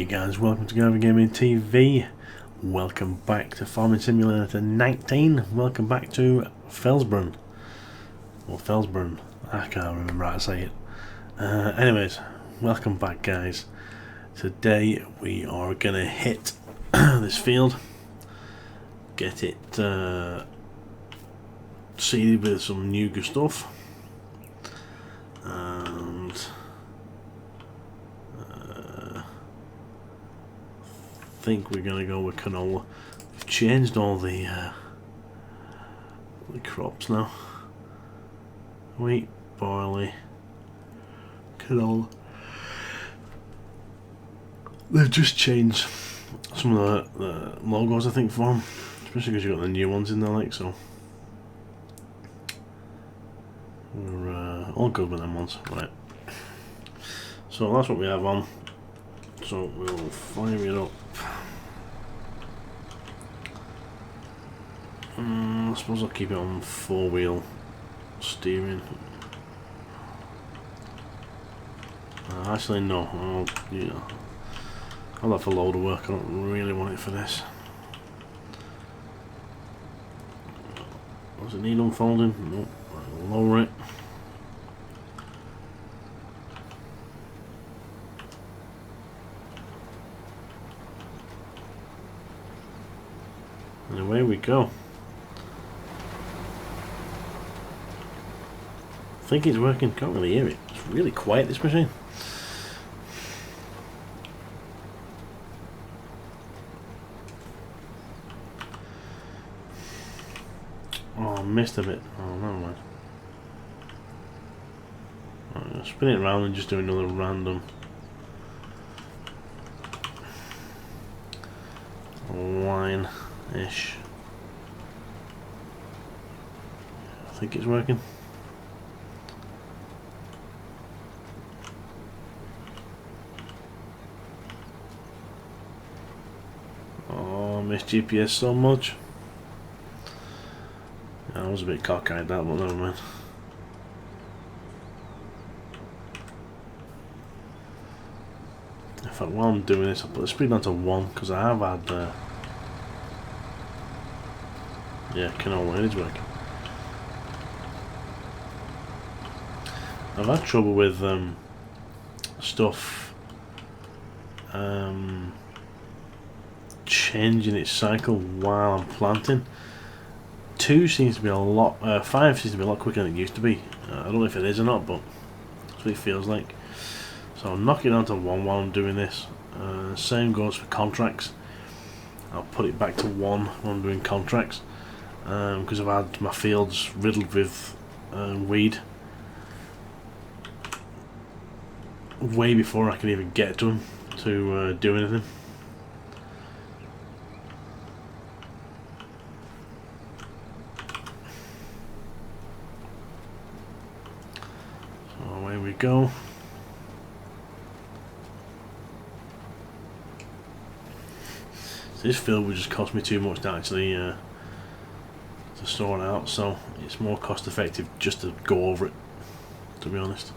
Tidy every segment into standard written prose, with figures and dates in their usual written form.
guys, welcome to Guyvergamingtv. Welcome back to Farming Simulator 19. Welcome back to Felsbrunn. Or Felsbrunn, I can't remember how to say it. Anyways, welcome back guys. Today we are gonna hit this field, get it seeded with some new stuff, and I think we're gonna go with canola. We've changed all the crops now. Wheat, barley, canola. They've just changed some of the logos, I think, for them, especially because you've got the new ones in there, like so. We're all good with them ones, right? So that's what we have on. So we'll fire it up. I suppose I'll keep it on 4-wheel steering. Actually, no. I'll have a load of work. I don't really want it for this. Does it need unfolding? Nope. I'll lower it. And away we go. I think it's working. Can't really hear it. It's really quiet, this machine. Oh, I missed a bit. Oh, never mind. Right, spin it around and just do another random line-ish. I think it's working. Oh, I miss GPS so much. Yeah, I was a bit cockeyed that, but never mind. In fact, while I'm doing this, I'll put the speed down to 1 because I have had yeah, canola, it is working. I've had trouble with stuff changing its cycle while I'm planting. 2 seems to be a lot, 5 seems to be a lot quicker than it used to be. I don't know if it is or not, but that's what it feels like. So I'll knock it down to 1 while I'm doing this. Same goes for contracts. I'll put it back to 1 when I'm doing contracts, because I've had my fields riddled with weed way before I can even get to them to do anything. So away we go. So this field would just cost me too much to actually to sort out, so it's more cost effective just to go over it, to be honest.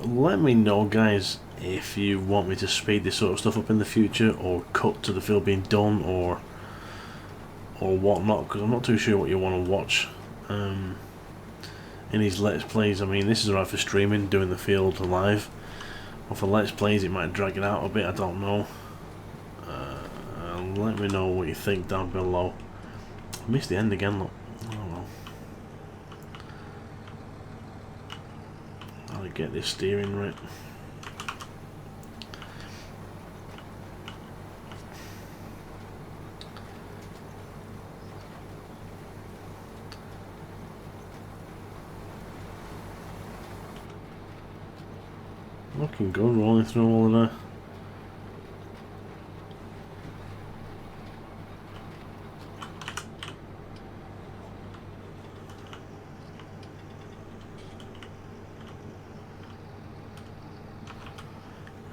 Let me know guys if you want me to speed this sort of stuff up in the future, or cut to the field being done, or whatnot, because I'm not too sure what you want to watch in these let's plays. I mean, this is right for streaming, doing the field live, or for let's plays it might drag it out a bit, I don't know. Let me know what you think down below. I missed the end again, look. Oh well. I'll get this steering right. Looking good, rolling through all of that.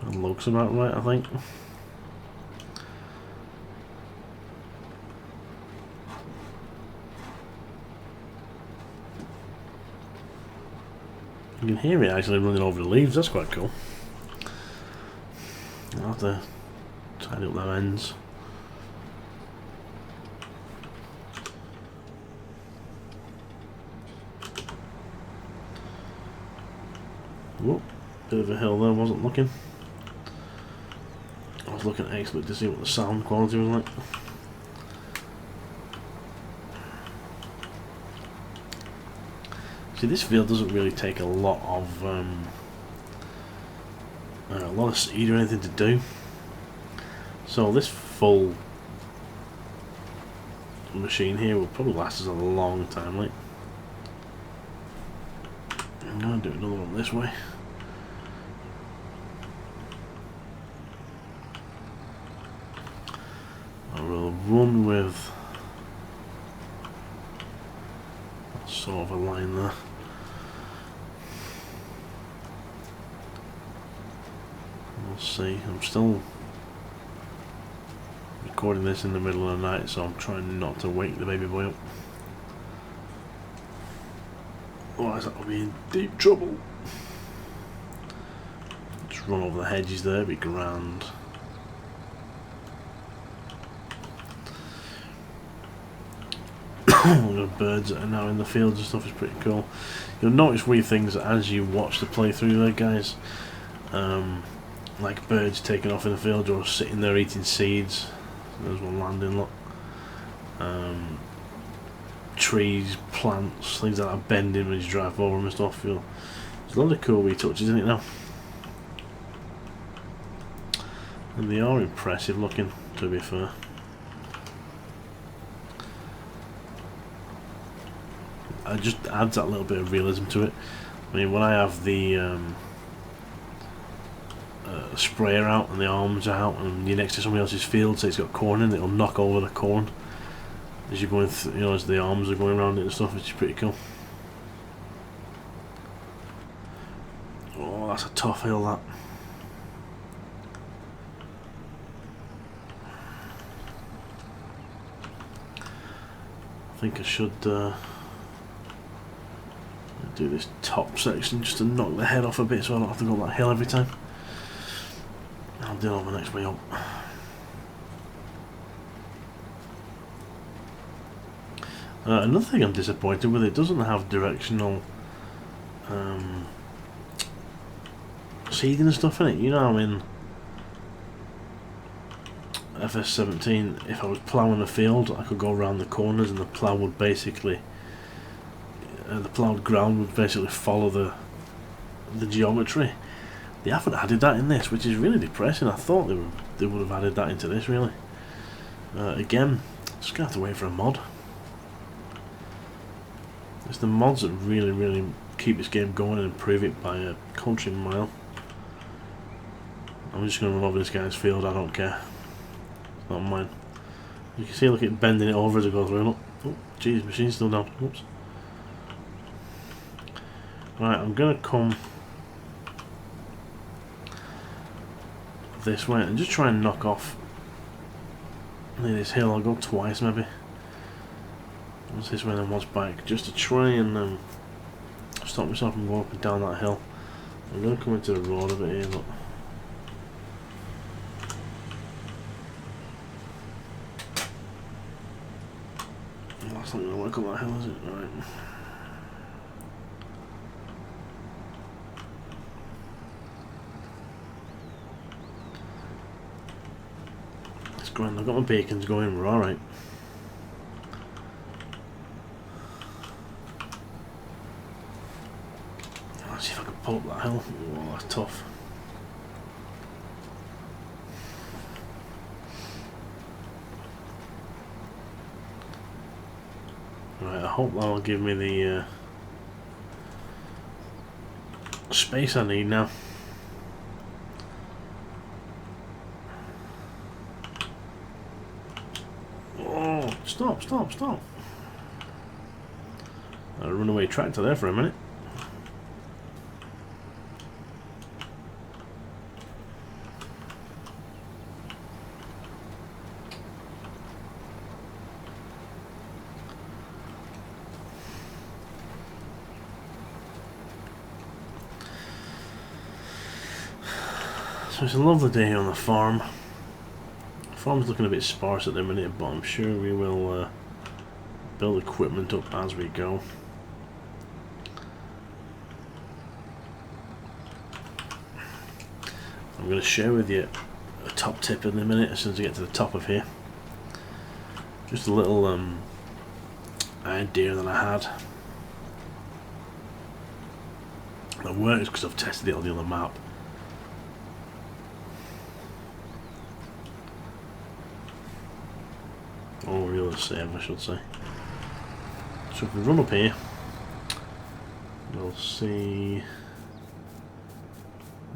That looks about right, I think. You can hear it actually running over the leaves, that's quite cool. I'll have to tidy up their ends. Whoop, bit of a hill there, wasn't looking. I was looking at XSplit to see what the sound quality was like. See, this field doesn't really take a lot of seed or anything to do. So this full machine here will probably last us a long time. Like, I'm gonna do another one this way. I will run with sort of a line there. We'll see. I'm still recording this in the middle of the night, so I'm trying not to wake the baby boy up. Otherwise that'll be in deep trouble. Just run over the hedges there, be grand. The birds that are now in the fields and stuff is pretty cool. You'll notice weird things as you watch the playthrough there, guys. Like birds taking off in the field or sitting there eating seeds. There's one landing, look. Trees, plants, things like that bending when you drive over them and stuff. There's a lot of cool wee touches in it now. And they are impressive looking, to be fair. It just adds that little bit of realism to it. I mean, when I have the sprayer out and the arms are out and you're next to somebody else's field, so it's got corn in it, it'll knock over the corn as you're going you know, as the arms are going around it and stuff, which is pretty cool. Oh, that's a tough hill, that. I think I should do this top section just to knock the head off a bit so I don't have to go up that hill every time. I'll do it on the next way up. Another thing I'm disappointed with, it doesn't have directional seeding and stuff in it. You know, I mean, FS17, if I was ploughing a field, I could go around the corners and the plough would basically, the ploughed ground would basically follow the geometry. They haven't added that in this, which is really depressing. I thought they would have added that into this, really. Again, just gonna have to wait for a mod. It's the mods that really keep this game going and improve it by a country mile. I'm just gonna run over this guy's field, I don't care. It's not mine. You can see, look at bending it over as it goes through. Look. Oh, geez, machine's still down. Oops. Right, I'm gonna come this way and just try and knock off near this hill. I'll go twice maybe. Once this way and then once back, just to try and stop myself from going up and down that hill. I'm going to come into the road a bit here, look. Oh, that's not going to work on that hill, is it? Right. It's grand, I've got my beacons going, we're alright. Let's see if I can pull up that hill. Oh, that's tough. Right, I hope that'll give me the space I need now. Oh, stop. A runaway tractor there for a minute. So it's a lovely day here on the farm. The farm's looking a bit sparse at the minute, but I'm sure we will build equipment up as we go. I'm going to share with you a top tip in a minute as soon as I get to the top of here. Just a little idea that I had that works because I've tested it on the other map. Or real save, I should say. So if we run up here, you'll see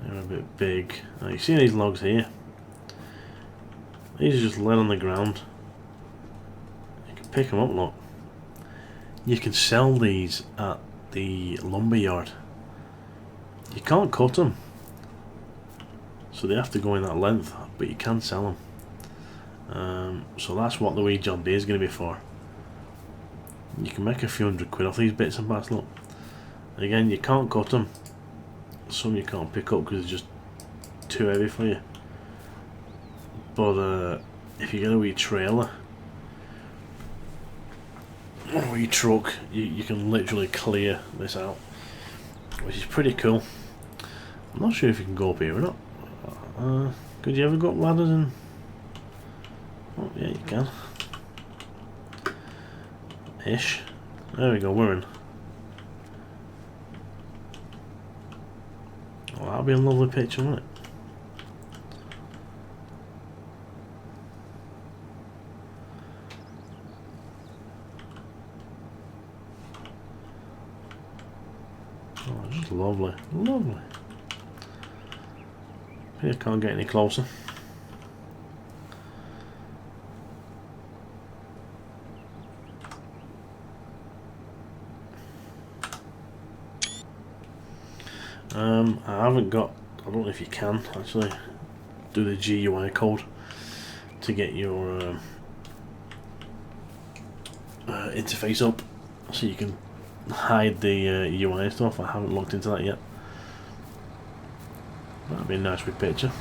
they're a bit big. Now you see these logs here? These are just laid on the ground. You can pick them up, look. You can sell these at the lumber yard. You can't cut them, so they have to go in that length, but you can sell them. So that's what the wee John Deere is going to be for. You can make a few £100 off these bits and bats, look. Again, you can't cut them. Some you can't pick up because they're just too heavy for you. But if you get a wee trailer or a wee truck, you can literally clear this out, which is pretty cool. I'm not sure if you can go up here or not. Could you ever go up ladders and... Oh, yeah, you can. Ish. There we go, we're in. Well, that'll be a lovely picture, won't it? Oh, just lovely, lovely. I can't get any closer. I haven't got, I don't know if you can actually do the GUI code to get your interface up so you can hide the UI stuff. I haven't looked into that yet. That'd be a nice wee picture.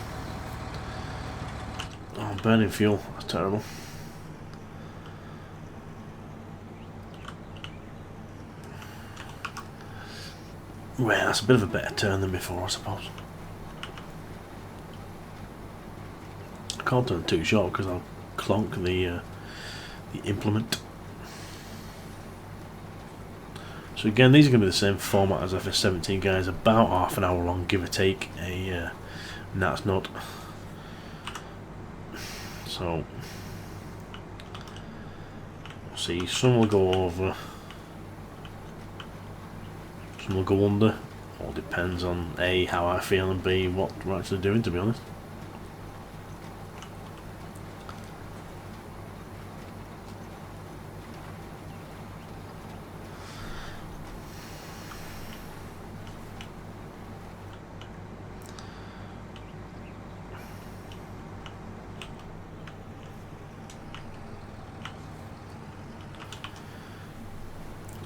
Oh, burning fuel, that's terrible. Well, that's a bit of a better turn than before, I suppose. I can't turn too short because I'll clonk the implement. So again, these are going to be the same format as FS17, guys. About half an hour long, give or take a gnat's nut. So, we'll see. Some will go over. Some will go under. All depends on A, how I feel, and B, what we're actually doing, to be honest.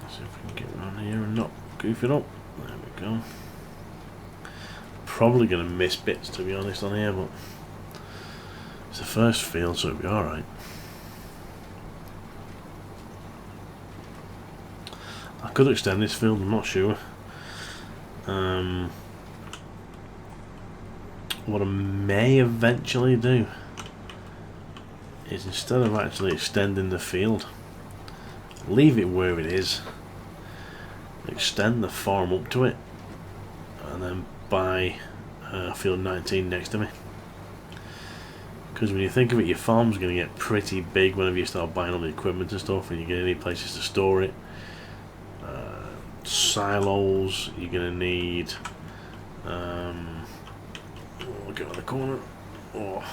Let's see if we can get around here and not goof it up. There we go. Probably going to miss bits, to be honest, on here, but it's the first field, so it'll be alright. I could extend this field, I'm not sure. What I may eventually do is, instead of actually extending the field, leave it where it is, extend the farm up to it, and then buy field 19 next to me. Because when you think of it, your farm's going to get pretty big whenever you start buying all the equipment and stuff, and you get any places to store it. Silos, you're going to need. We'll go in the corner. Oh.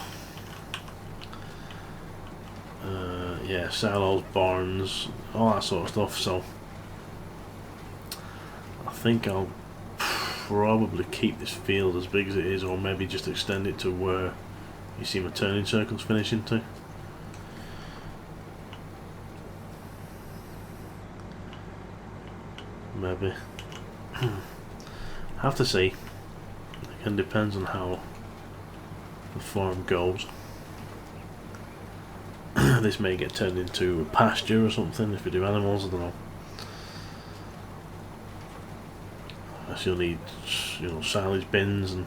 Yeah, silos, barns, all that sort of stuff. So I think I'll probably keep this field as big as it is, or maybe just extend it to where you see my turning circles finishing to. Maybe. Have to see. Again, depends on how the farm goes. This may get turned into a pasture or something if we do animals, I don't know. So you'll need, you know, silage bins, and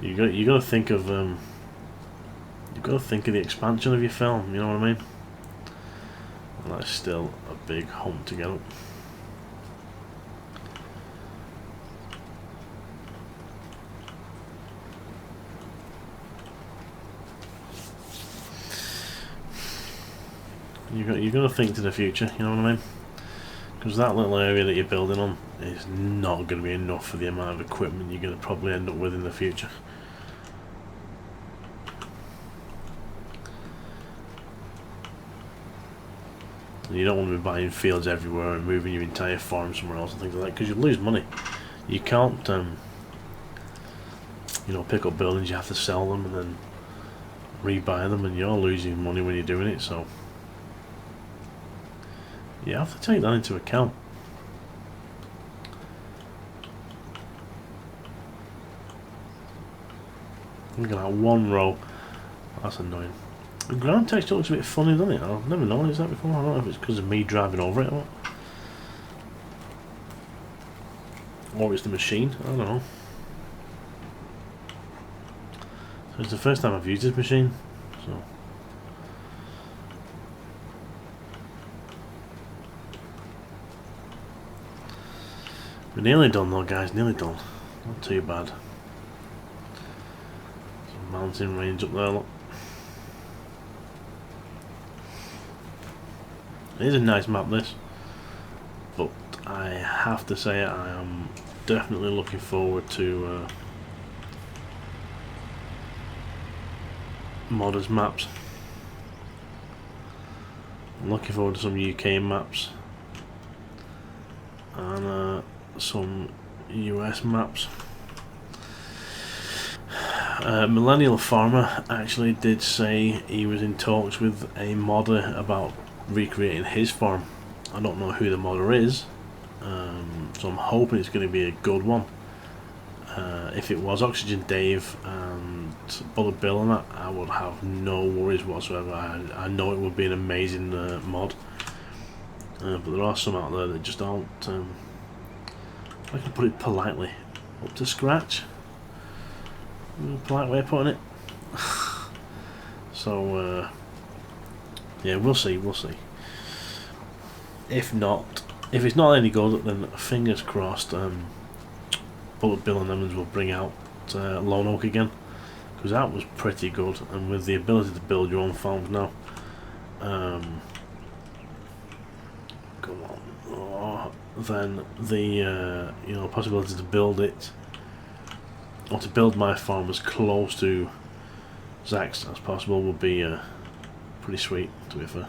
you got to think of you've got to think of the expansion of your film. You know what I mean? And that's still a big hump to get up. You got to think to the future. You know what I mean? Because that little area that you're building on is not going to be enough for the amount of equipment you're going to probably end up with in the future. And you don't want to be buying fields everywhere and moving your entire farm somewhere else and things like that, because you lose money. You can't, you know, pick up buildings. You have to sell them and then rebuy them, and you're losing money when you're doing it. So you have to take that into account. Look at that one row. That's annoying. The ground texture looks a bit funny, doesn't it? I've never noticed that before. I don't know if it's because of me driving over it or what. Or it's the machine. I don't know. So it's the first time I've used this machine. So we're nearly done though, guys. Nearly done. Not too bad. Some mountain range up there, look. It is a nice map, this, but I have to say I am definitely looking forward to modders maps. I'm looking forward to some UK maps and some US maps. Millennial Farmer actually did say he was in talks with a modder about recreating his farm. I don't know who the modder is, so I'm hoping it's going to be a good one. If it was Oxygen Dave and Bullet Bill and that, I would have no worries whatsoever. I know it would be an amazing mod, but there are some out there that just aren't, if I can put it politely, up to scratch. Polite way of putting it. So yeah, we'll see. If it's not any good, then fingers crossed, Bullet Bill and Lemons will bring out Lone Oak again, because that was pretty good, and with the ability to build your own farms now, come on, then the you know, possibility to build it, or to build my farm as close to Zach's as possible would be pretty sweet, to be fair.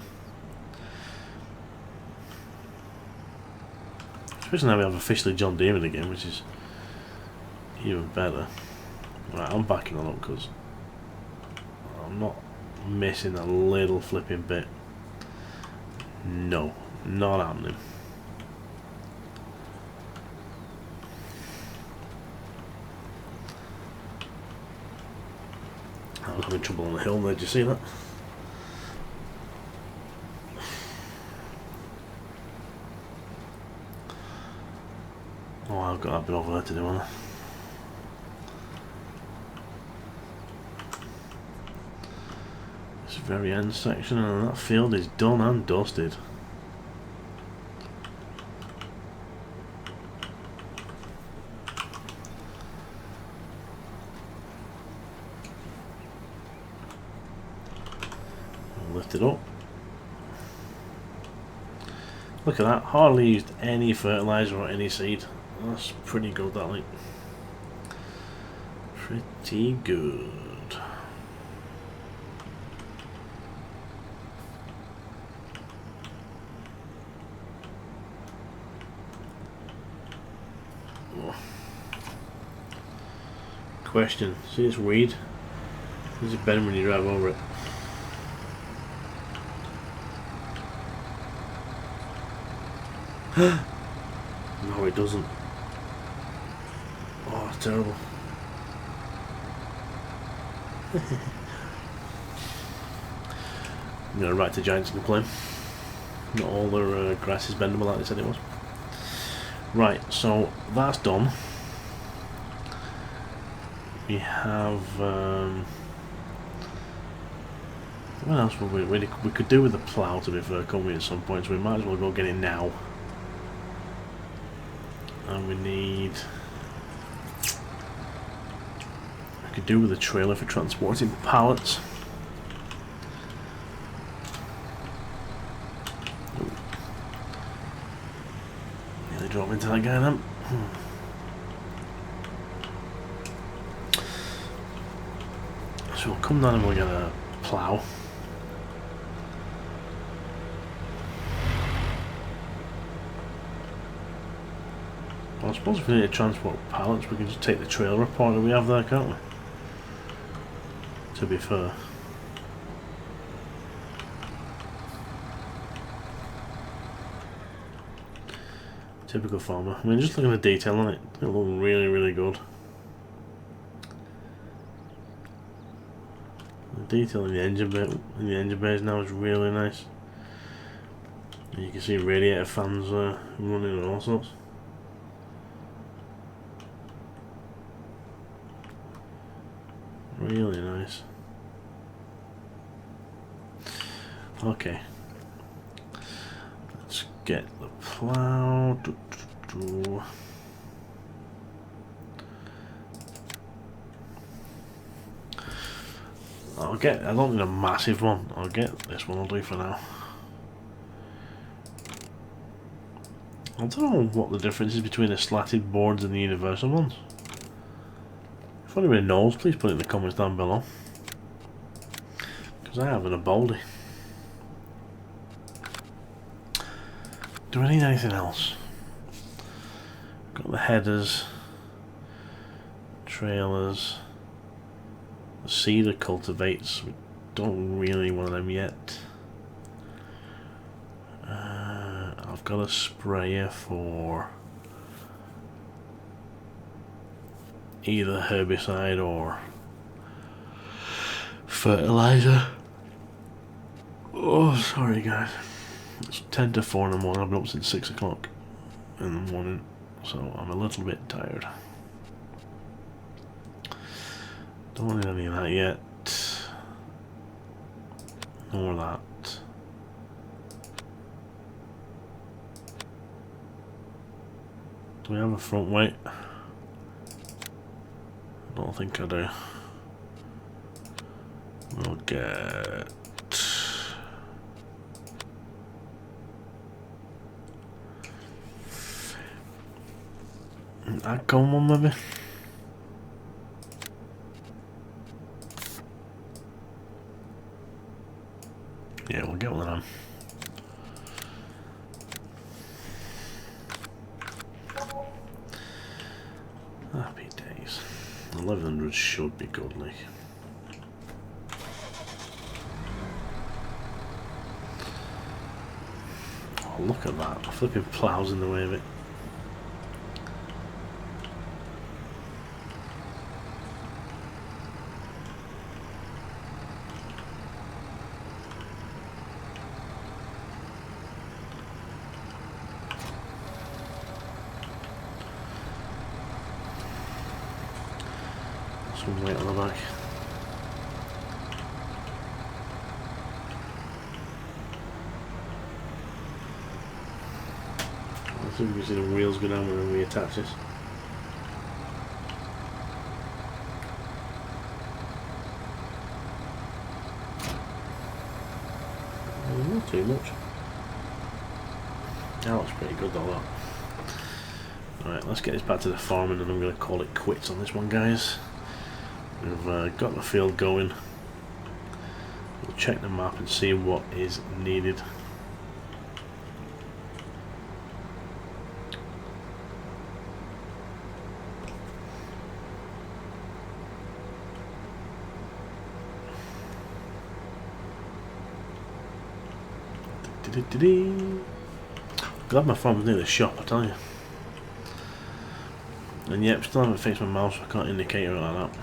Especially now we have officially John Deere in the game, which is even better. Right, I'm backing on up because I'm not missing a little flipping bit. No, not happening. I was having trouble on the hill there, did you see that? Oh, I've got that bit over there to do, haven't I? This very end section, and that field is done and dusted. Lift it up. Look at that, hardly used any fertilizer or any seed. That's pretty good, that, like. Pretty good. Oh. Question, see this weed? Does it bend when you drive over it? No, it doesn't. Oh, terrible. You know, right to giants can claim. Not all their grass is bendable like they said it was. Right, so that's done. We have what else would we could do with the plough, to be fair, couldn't we, at some point, so we might as well go get it now. And we need, we could do with a trailer for transporting pallets. Nearly drop into that guy then. So we'll come down and we'll get a plough. Well, I suppose if we need to transport pallets, we can just take the trailer apart that we have there, can't we? To be fair. Typical farmer. I mean, just looking at the detail on it, it looks really, really good. The detail in the engine bays now is really nice. And you can see radiator fans running and all sorts. Really nice. Okay. Let's get the plough. I don't need a massive one. I'll get this one, I'll do for now. I don't know what the difference is between the slatted boards and the universal ones. If anybody knows, please put it in the comments down below. Because I haven't a baldy. Do I need anything else? Got the headers, trailers, the seeder cultivates. We don't really want them yet. I've got a sprayer for either herbicide or fertilizer. Oh, sorry guys. It's 10 to 4 in the morning. I've been up since 6 o'clock in the morning, so I'm a little bit tired. Don't need any of that yet. Nor that. Do we have a front weight? I don't think I do. We'll get that cone one maybe. Yeah, we'll get one of them. Happy days. 1100 should be goodly. Oh, look at that. Flipping ploughs in the way of it. Some weight on the back. I think we can see the wheels go down when we attach this. Not too much. That looks pretty good though, that. Alright, let's get this back to the farm and then I'm going to call it quits on this one, guys. We've got the field going. We'll check the map and see what is needed. Glad my farm's near the shop, I tell you. And yep, still haven't fixed my mouse, so I can't indicate it like that.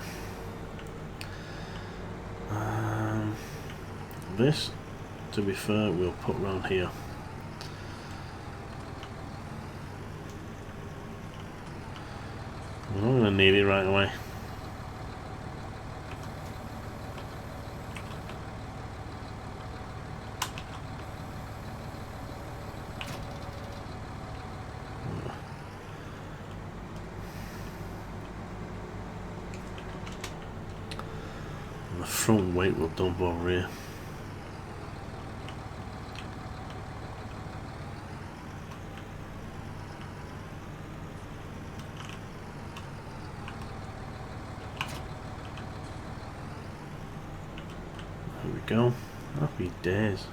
this, to be fair, we'll put around here. We're not going to need it right away. And the front weight will dump over here. There we go. Happy days.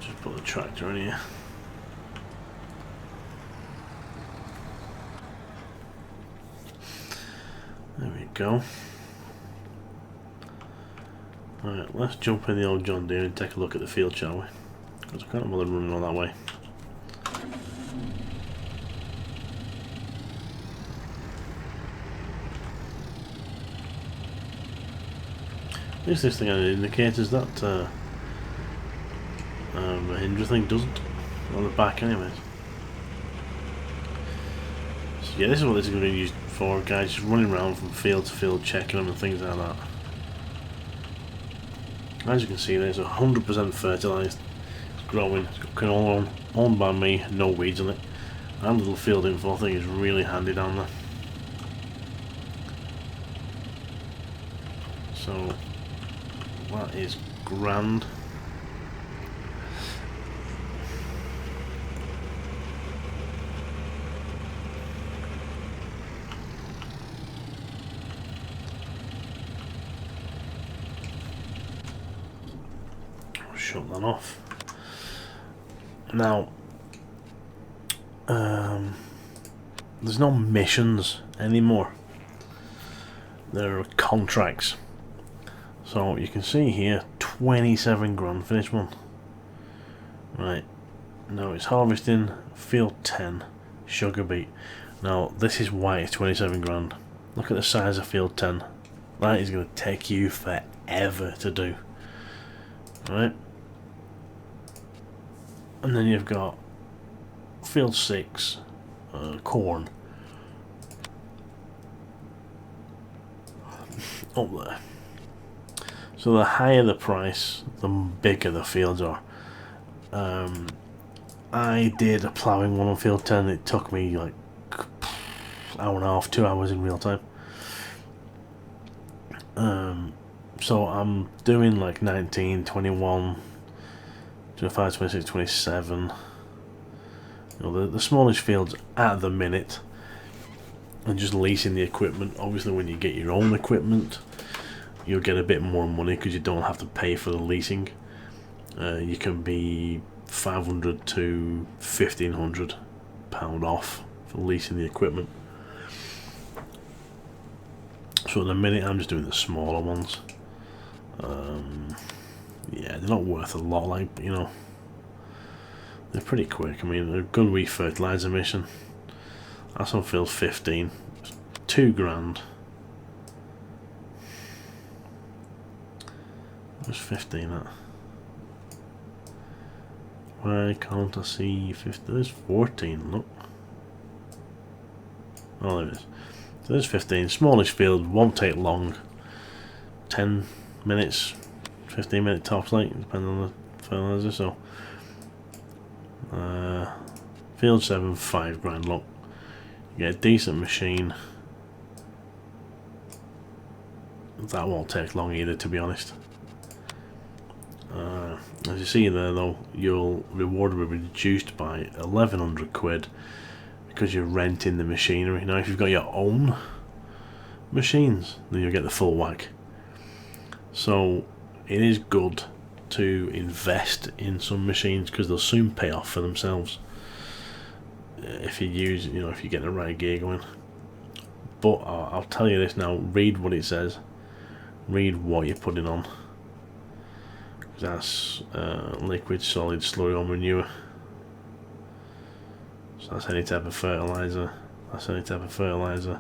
Just put the tractor in here. There we go. Alright, let's jump in the old John Deere and take a look at the field, shall we? Because I can't bother running all that way. At least this thing had indicators that the Hinder thing doesn't on the back anyways. So yeah, this is what this is going to be used for, guys, just running around from field to field checking them and things like that. As you can see, there's 100% fertilised, it's growing, it's all owned by me, no weeds on it. That little field info thing is really handy down there. So that is grand. Shut that off. Now, there's no missions anymore. There are contracts. So you can see here, 27 grand for this one. Right, now it's harvesting, field 10, sugar beet. Now this is why it's 27 grand. Look at the size of field 10. That is going to take you forever to do. Right. And then you've got field 6, corn. Up there. So the higher the price, the bigger the fields are. I did a ploughing one on field 10. It took me like hour and a half, 2 hours in real time. So I'm doing like 19, 21, 25, 26, 27. You know, the smallest fields at the minute. And just leasing the equipment. Obviously when you get your own equipment, you'll get a bit more money because you don't have to pay for the leasing. You can be 500 to 1,500 pound off for leasing the equipment. So at the minute I'm just doing the smaller ones. Yeah, they're not worth a lot, like, you know, they're pretty quick. I mean, a good wee fertiliser mission. That's on field 15. 2 grand. Where's 15 at? Why can't I see 15? There's 14, look. Oh, there it is. So there's 15. Smallish field, won't take long. 10 minutes, 15 minute tops, like, depending on the fertiliser. So, field 7, 5 grand, look. You get a decent machine. That won't take long either, to be honest. As you see there though, your reward will be reduced by 1,100 quid because you're renting the machinery. Now if you've got your own machines, then you'll get the full whack. So it is good to invest in some machines because they'll soon pay off for themselves if you use, you know, if you get the right gear going. But I'll tell you this now, read what it says, read what you're putting on. That's liquid, solid, slurry or manure. So that's any type of fertiliser. That's any type of fertilizer.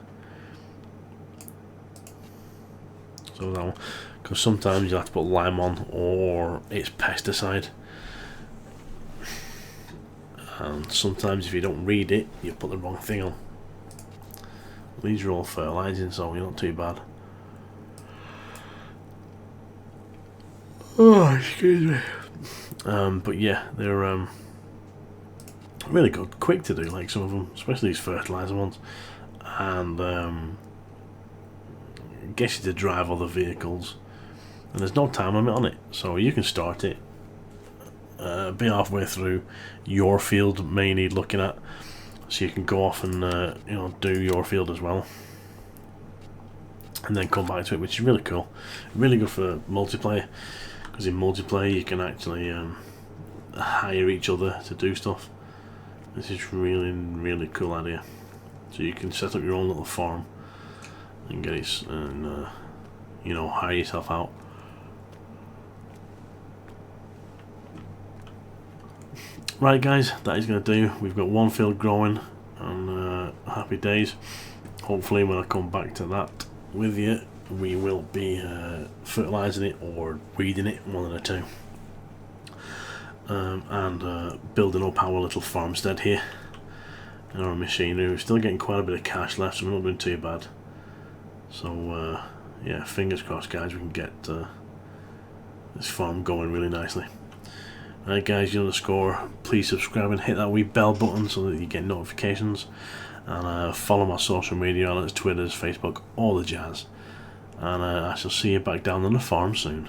So that one, because sometimes you have to put lime on, or it's pesticide. And sometimes if you don't read it, you put the wrong thing on. These are all fertilizing, so you're not too bad. Oh, excuse me. But yeah, they're really good, quick to do, like some of them, especially these fertilizer ones, and gets you to drive other vehicles, and there's no time limit on it, so you can start it, be halfway through, your field may need looking at, so you can go off and you know, do your field as well, and then come back to it, which is really cool, really good for multiplayer, because in multiplayer you can actually hire each other to do stuff. This is really cool idea. So you can set up your own little farm and get it, and you know, hire yourself out. Right guys, that is going to do. We've got one field growing, and happy days. Hopefully when I come back to that with you, we will be fertilising it or weeding it, one of the two. And building up our little farmstead here and our machinery. We're still getting quite a bit of cash left, so we're not doing too bad. So yeah, fingers crossed guys, we can get this farm going really nicely. Right guys, you know the score. Please subscribe and hit that wee bell button so that you get notifications, and follow my social media outlets, Twitter, Facebook, all the jazz, and I shall see you back down on the farm soon.